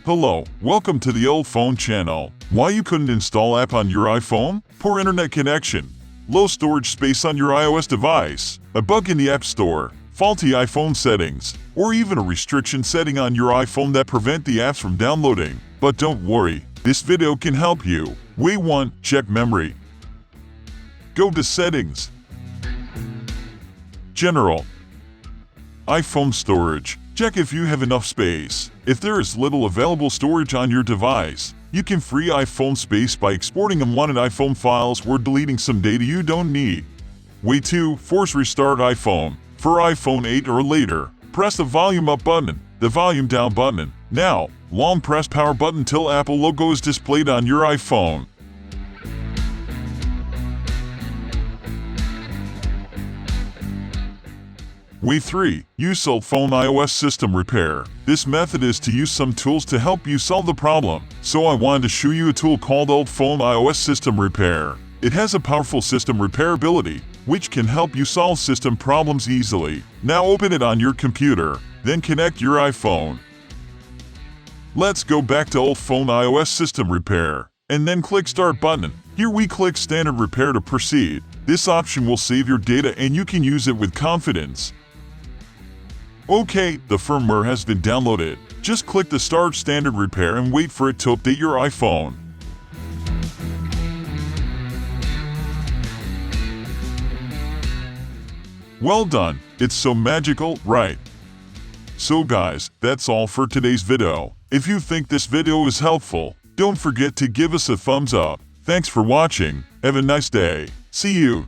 Hello, welcome to the UltFone channel. Why you couldn't install app on your iPhone? Poor internet connection, low storage space on your iOS device, a bug in the App Store, faulty iPhone settings, or even a restriction setting on your iPhone that prevent the apps from downloading. But don't worry, this video can help you. Way 1. Check memory. Go to Settings. General. iPhone storage. Check if you have enough space. If there is little available storage on your device, you can free iPhone space by exporting unwanted iPhone files or deleting some data you don't need. Way 2. Force restart iPhone. For iPhone 8 or later, press the volume up button, the volume down button. Now, long press power button till Apple logo is displayed on your iPhone. Way 3. Use UltFone iOS system repair. This method is to use some tools to help you solve the problem. So I wanted to show you a tool called UltFone iOS system repair. It has a powerful system repair ability, which can help you solve system problems easily. Now open it on your computer, then connect your iPhone. Let's go back to UltFone iOS system repair, and then click Start button. Here we click Standard Repair to proceed. This option will save your data and you can use it with confidence. Okay, the firmware has been downloaded. Just click the Start Standard Repair and wait for it to update your iPhone. Well done, it's so magical, right? So guys, that's all for today's video. If you think this video is helpful, don't forget to give us a thumbs up. Thanks for watching, have a nice day. See you.